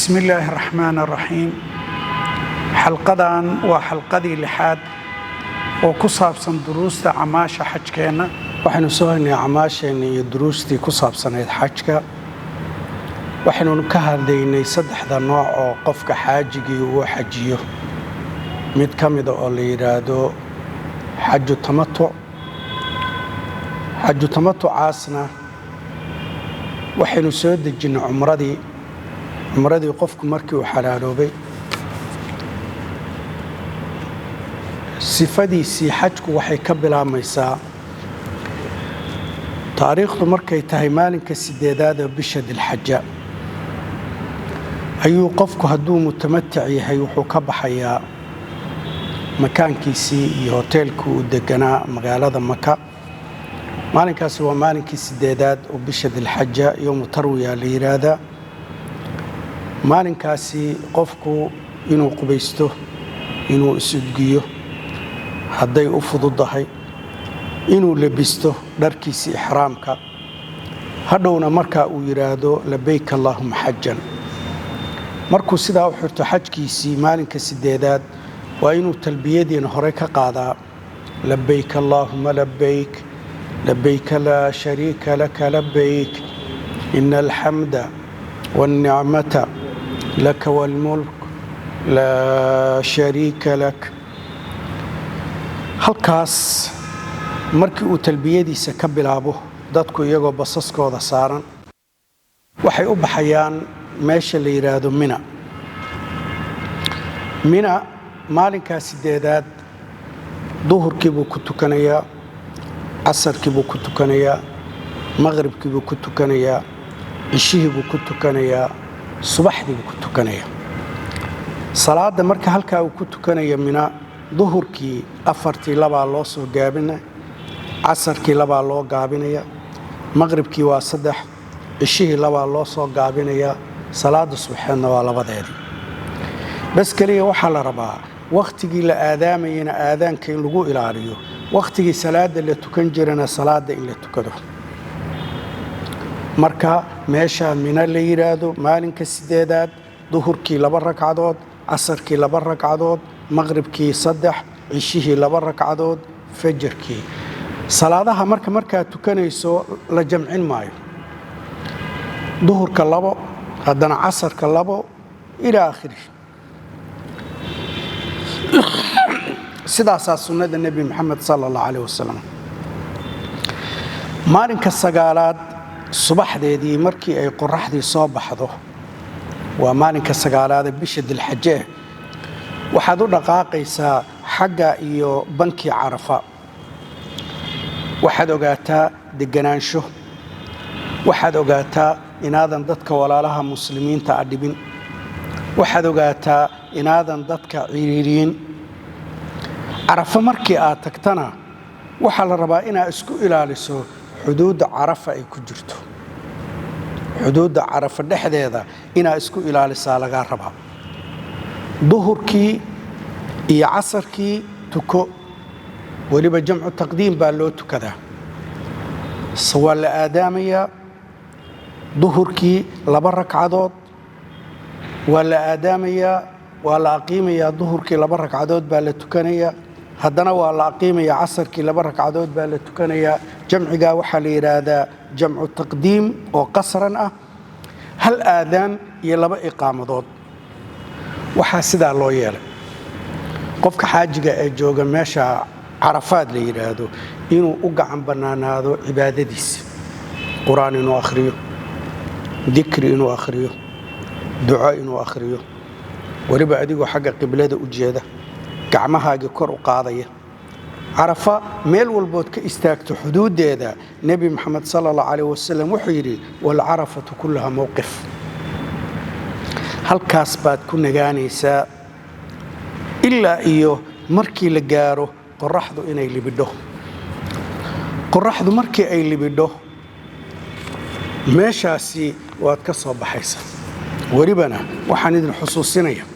بسم الله الرحمن الرحيم حلقدان وحلقدي لحاد وكصابسن دروستا عماشة حجكينا waxaynu soo haynay camaasheenii iyo duruustii ku saabsanayd xajka waxaynu ka hadlaynay saddexda nooc oo qofka xaajigii uu xajiyo mid kamid oo la yiraahdo xaju tamattu caasna waxaynu soo dejinay umradii qofku markii uu xalaaloobay sifadiisii xajku waxay ka bilaamaysaa taariikhdu markay tahay maalinka 8aad ee bisha dilxaja ayuu qofku hadduu mutamatic yahay wuxuu ka baxayaa makaankiisii iyo hoteelkii uu deganaa magaalada Maka maalinkaasi waa maalinkii 8aad oo bisha dilxaja yawm tarwiya la yiraahdaa maalinkaasi qofku inuu qubaysto inuu isudgiyo hadday u fududahay inuu labisto dharkiisa ihraamka hadhowna marka uu yiraahdo labbayk allahumma hajjan markuu sidaa u xirto xajkiisii maalinka 8aad waa inuu talbiyadiina hore ka qaadaa labbayk allahumma labbayk labbayk la sharika laka labbayk innal hamda wan ni'mata laka wal mulk la sharika lak halkaas markii uu talbiyadiisa ka bilaabo dadku iyagoo basaskooda saaran waxay u baxayaan meesha la yiraahdo Mina maalinka 8aad duhurkii buu ku tukanayaa casarkii buu ku tukanayaa maghribkii buu ku tukanayaa cishihii buu ku tukanayaa subaxdii buu ku tukanayaa salaada marka halka uu ku tukanayo Mina duhurkii 4 loo soo gaabinaa casarkii 2 loo gaabinaya maghribkii waa 3 cishihii 2 loo soo gaabinaya salaada subaxna waa 2deedii bas kaliya waxa la rabaa waqtigii la aadaamayna aadaanka in lagu ilaaliyo waqtigii salaada la tukan jirana salaada in la tukado marka meesha Mina la yiraahdo maalinka 8aad duhurkii 2 ragcadood casarkii 2 ragcadood maghribkii 3 cishihii 2 ragcadood fajrkii salaadaha marka tukanayso la jamcin maayo duhurka 2 haddana casarka 2 ila aakhiri sidaas sunnada nabi Muhammad sallallahu alayhi wasallam maalinka 9aad subaxdeedii markii ay qorraxdii soo baxdo waa maalinka 9aad bisha dilxaja waxaad u dhaqaaqaysaa xagga iyo bankii Carafa waxaad ogaataa deganaansho waxaad ogaataa inaadan dadka walaalaha muslimiinta adibin waxaad ogaataa inaadan dadka ciriiriin Carafa markii aad tagtana waxa la rabaa inaad isku ilaaliso xuduudda Carafa ay ku jirto xuduudda Carafa dhexdeeda inaad isku ilaalisaa laga rabaa duhurkii iyo casarkii tuko waliba jamcu taqdiim baa loo tukadaa sawaa la aadaamaya duhurkii 2 ragcadood waa la aadaamaya waa la aqiimaya duhurkii 2 ragcadood baa la tukanaya haddana waa la aqiimaya casarkii 2 ragcadood baa la tukanaya jamciga waxa la yiraahdaa jamcu taqdiim oo qasran ah hal aadaan iyo 2 iqaamadood waxa sidaa loo yeelay qofka xaajiga ee jooga meesha Carafaad la yiraahdo inuu u gacan banaanaado cibaadadiisa quraan inuu akhriyo dhikri inuu akhriyo duco inuu akhriyo waliba adigoo xagga qiblada u jeeda gacmahaaga kor u qaadaya Carafa meel walbood ka istaagto xuduudeeda nabi Muhammad sallallahu alayhi wasallam wuxuu yiri wal Carafatu kullaha mawqif halkaas baad ku nagaanaysaa ilaa iyo markii la gaaro qorraxdu inay libidho qorraxdu markii ay libidho meeshaasi waad ka soo baxaysaa waribana waxaan idin xusuusinaya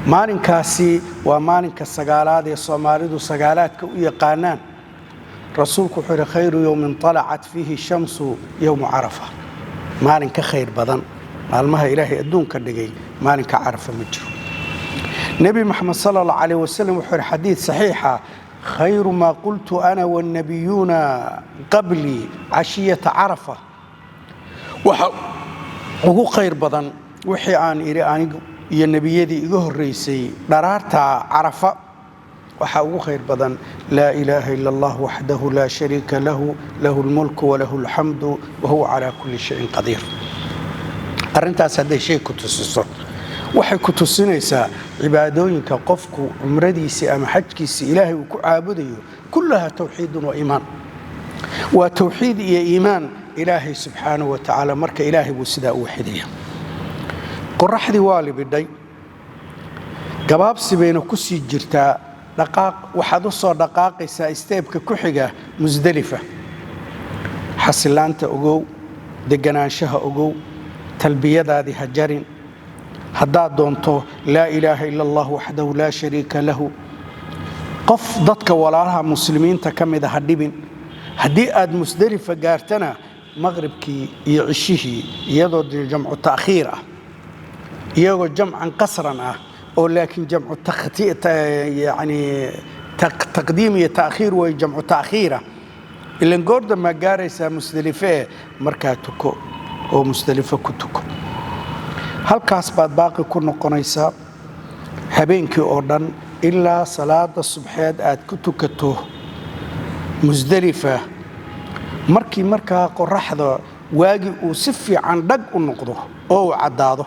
maalinkaasi waa maalinka 9aad ee Soomaalidu 9aadka u yaqaanaan rasuulku wuxuu yiri khayru yawmin talacat fihi shamsu yawm Arafa maalinka khayr badan maalmaha ilaahay adduunka dhigay maalinka carafa ma jiro. nebi maxamed sala allahu calayh wasalam wuxuu yidhi xadiid saxiixa khayru maa qultu ana wannabiyuuna qablii cashiyata carafa, waxa ugu khayr badan wixii aan idhi anigu iyo nebiyadii iga horraysay dharaarta carafa, waxaa ugu khayr badan laa ilaaha ila allah waxdahu laa shariika lahu lahu lmulku walahu alxamdu wahuwa calaa kulli shayin qadiir. arrintaas hadday shay ku tusiso waxay ku tusinaysaa cibaadooyinka qofku cumradiisii ama xajkiisii ilaahay uu ku caabudayo kullaha tawxiidun wa iimaan, waa tawxiid iyo iimaan ilaahay subxaanahu wa tacaala. marka ilaahay buu sidaa u waxidaya. qoraxdii waa libidhay, gabaabsi bayna ku sii jirtaa. waxaad u soo dhaqaaqaysaa isteebka ku xiga musdalifa. xasilaanta ogow, deganaanshaha ogow, talbiyadaadii ha jarin. haddaad doonto laa ilaaha ila allah waxdahu laa shariika lahu, qof dadka walaalaha muslimiinta ka mida ha dhibin. haddii aad musdalifa gaartana maqribkii iyo cishihii iyadoo jamcu ta'khiir ah, iyagoo jamcan qasran ah, oo laakiin jamcu taqdiim iyo ta'khiir way jamcu ta'khiira. ilan goorda ma gaaraysaa musdalife markaa tuko oo musdalifo ku tuko. halkaas baad baaqi ku noqonaysaa habeenkii oo dhan ilaa salaada subxeed aad ku tukato musdalifa. markaa qoraxda waagi uu si fiican dhag u noqdo oo uu caddaado,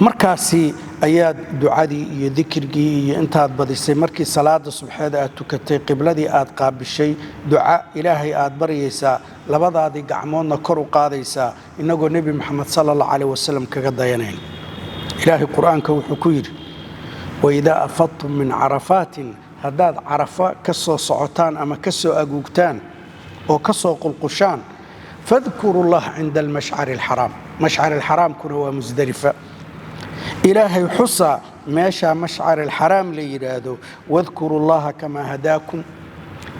markaasi ayaad ducadii iyo dikrigii iyo intaad badisay, markii salaada subxeed aad tukatay qibladii aad qaabishay, duca ilaahay aad baryaysaa, labadaadii gacmoodna kor u qaadaysaa inagoo nebi maxamed sala allahu calayh wasalam kaga dayanayn. ilaahay qur'aanka wuxuu ku yidhi waidaa afadtum min carafaatin, haddaad carafa ka soo socotaan ama ka soo aguugtaan oo ka soo qulqushaan, fadkuru llah cinda almashcari alxaraam. mashcari alxaraamkuna waa musdalifa. ilaahay xusa meeshaa mashcari alxaraam la yidhaahdo, wadkuru llaha kamaa hadaakum.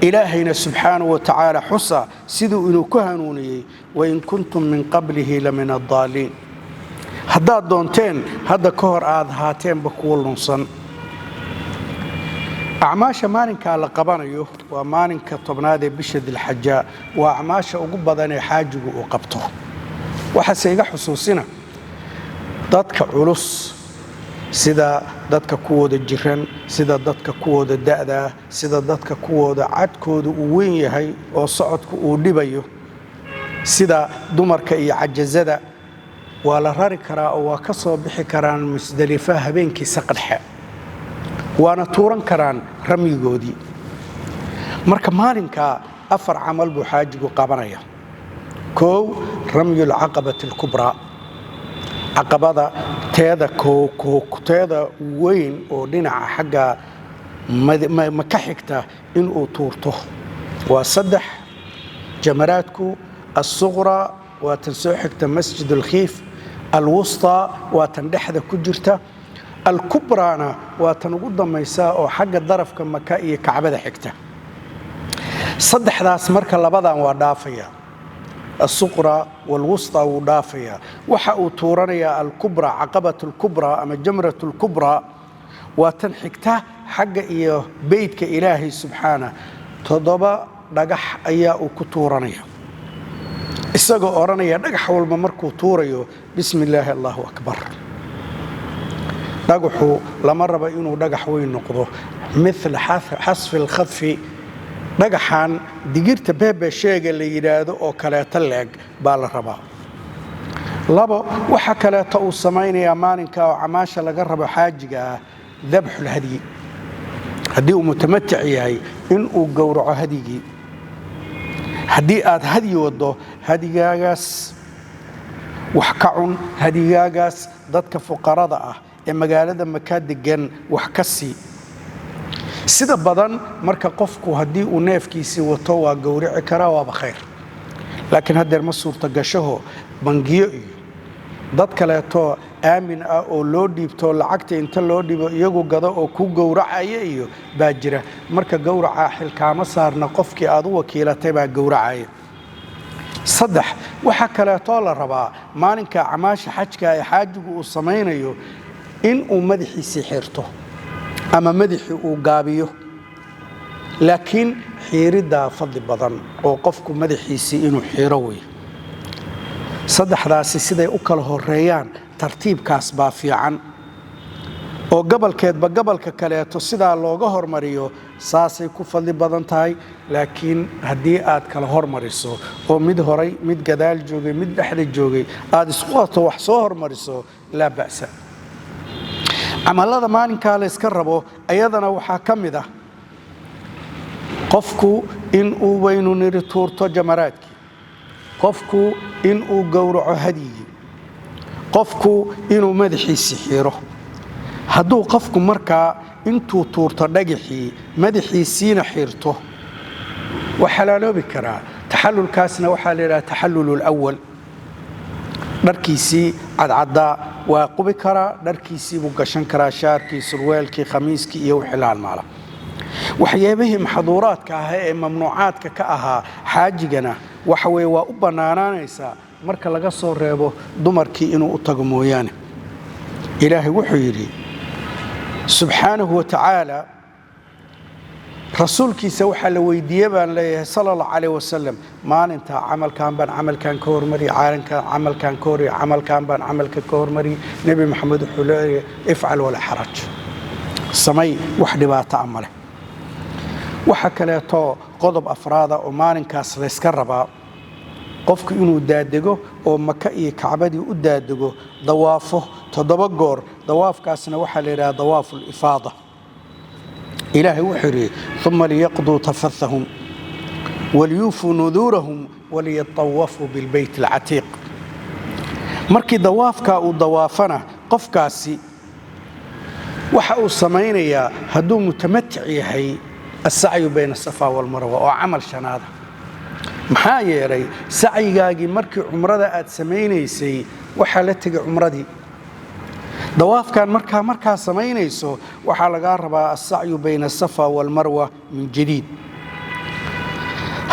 ilaahayna subxaanahu wa tacaala xusa siduu inuu ku hanuuniyey, wain kuntum min qablihi la min addaaliin. haddaad doonteen hadda ka hor aad ahaateenba kuwa lunsan. acmaasha maalinkaa la qabanayo waa maalinka 10aad ee bisha dilxaja, waa acmaasha ugu badan ee xaajigu uu qabto. waxaase iga xusuusina dadka culus, sida dadka kuwooda jiran, sida dadka kuwooda da'da, sida dadka kuwooda cadkooda uu weyn yahay oo socodku uu dhibayo, sida dumarka iyo cajazada, waa la rari karaa oo waa ka soo bixi karaan musdalifa habeenkii saqdhexe, waana tuuran karaan ramyigoodii. marka maalinkaa 4 camal buu xaajigu qabanaya. koow, ramyulcaqabati alkubraa, caqabada teeda weyn oo dhinaca xagga maka xigta inuu tuurto. waa 3 jamaraadku. الصغرى waa tan soo xigta masjid alkhiif, alwusطى waa tan dhexda ku jirta, alkubraana waa tan ugu dambaysa oo xagga darafka maka iyo kacbada xigta. 3daas marka labadan waa dhaafaya, الصغرى والوسطى wuu dhaafaya. waxa uu tuuranayaa alkubra, caqabat alkubra ama jamrat alkubra, waa tan xigta xagga iyo beydka ilaahay subxaana. 7 dhagax ayaa uu ku tuuranaya, isagoo odhanaya dhagax walba markuu tuurayo bismi illaahi allahu akbar. dhagaxu lama raba inuu dhagax weyn noqdo, mila xasfi alkhadfi, dhagaxan digirta beebesheega la yidhaahdo oo kaleeto leeg baa la rabaa. 2 waxa kaleeto uu samaynayaa maalinka oo camaasha laga rabo xaajiga ah, dabxulhadyi. haddii uu mutamatic yahay inuu gowraco hadyigii. haddii aad hadyi waddo, hadyigaagaas wax ka cun, hadyigaagaas dadka fuqarada ah ee magaalada maka degan wax ka sii. sida badan marka qofku haddii uu neefkiisii wato waa gowrici karaa, waaba khayr. laakiin haddeer ma suurtagashaho bangiyo iyo dad kaleeto aamin ah oo loo dhiibto lacagta inta loo dhibo iyagu gado oo ku gowracaya iyo baa jira. marka gowraca xilkaama saarna, qofkii aad u wakiilatay baa gowracaya. saddex waxa kaleetoo la rabaa maalinka camaasha xajka ee xaajigu uu samaynayo in uu madaxiisii xirto ama madaxii uu gaabiyo laakiin xiiriddaa fadli badan oo qofku madaxiisii inuu xiro wey saddexdaasi siday u kala horeeyaan tartiibkaas baa fiican oo gobolkeedba gobolka kaleeto sidaa looga hormariyo saasay ku fadli badan tahay laakiin haddii aad kala hormariso oo mid horay mid gadaal joogay mid dhexda joogay aad isku qato wax soo hormariso laa ba'sa camalada maalinkaa la iska rabo ayadana waxaa ka mid ah qofku inuu waynu niri tuurto jamaraadkii qofku inuu gowraco hadyigii qofku inuu madaxiisi xiro hadduu qofku markaa intuu tuurto dhagaxii madaxiisiina xirto waa xalaaloobi karaa taxallulkaasna waxaa la yidhaha taxallul awal dharkiisii cadcaddaa waa qubi karaa dharkiisii buu gashan karaa shaarkii surweelkii khamiiskii iyo wixii la halmaala waxyaabihii maxduuraadka ah ee mamnuucaadka ka ahaa xaajigana waxa weeye waa u bannaanaanaysaa marka laga soo reebo dumarkii inuu u tago mooyaane ilaahay wuxuu yidhi subxaanahu wa tacaala rasuulkiisa waxaa la weydiiyey baan leeyahay sala allahu calayh wasalam maalintaa camalkan baan camalkan ka hormariyey caalankan camalkan ka horiyey camalkan baan camalka ka hormariyey nebi maxamed wuxuu leeyahay ifcal walaa xaraj samay wax dhibaato ah ma leh waxa kaleeto qodob afraada oo maalinkaas layska rabaa qofku inuu daadego oo maka iyo kacbadii u daadego dawaafo 7 goor dawaafkaasna waxaa la yidhaha dawaafu lifaada ilaahay wuxuu yidhi uma liyaqduu tafathahum waliyuufuu nuduurahum waliyatawafuu bilbayt alcatiiq markii dawaafkaa uu dawaafana qofkaasi waxa uu samaynayaa hadduu mutamatic yahay السعي بين الصفا والمروة وعمل شناده maxaa yeelay sacyigaagii markii umrada aad sameeynaysa waxa la tagay umradii dawaafkan markaa sameeynayso waxa laga rabaa as-sa'yu bayna as-safa wal marwa min jadid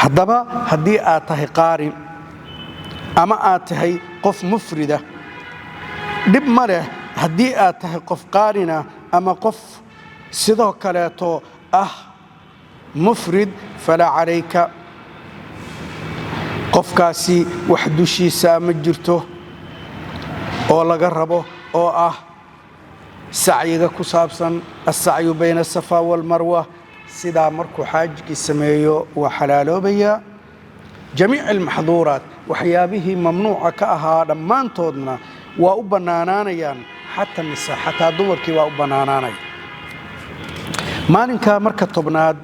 hadaba hadii aad tahay qaarin ama aad tahay qof mufrida dib male hadii aad tahay qof qaarina ama qof sidoo kaleeto مفرد فلا عليك قفكاسي وحدوشي سامجرته oo laga rabo oo sacyiga ku saabsan as-sa'yu bayna as-safa wal marwa sida markuu xaajigi sameeyo wa xalaaloobaya jamiic al-mahdhurat waxyaabihi mamnuuca ka ahaa dhamaantoodna waa u banaanaanayaan hatta dumarkii waa u banaanaanay maalinka marka tobnaad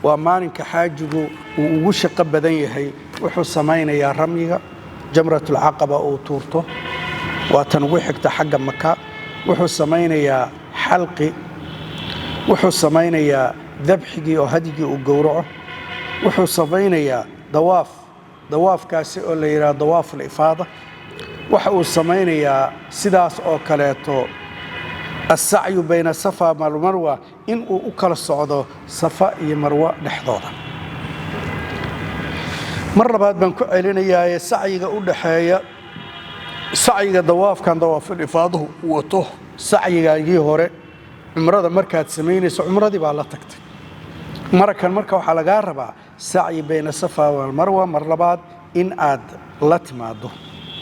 waa maalinka xaajigu uu ugu shaqo badan yahay wuxuu sameeyaa ramyiga jamratul aqaba oo tuurto waa tan ugu xigta xagga maka wuxuu sameeyaa xalqi wuxuu sameeyaa dabxigi oo hadigi uu gowraco wuxuu sameeyaa dawaafkaasi oo la yiraahdo dawaaful ifaada waxa uu sameeyaa sidaas oo kaleeto السعي بين الصفا والمروة إن أكل الصعود صفا يمروة لحظة مرة بعد بنكو علينا يا سعي قول حياة سعي دواف كان دواف الإفاضة وطه سعي جي هوري عمرة مركز سميني عمرة دي بالله تكت مرة كان مركز وحلا جاربة سعي بين الصفا والمروة مرة بعد إن آد لتماده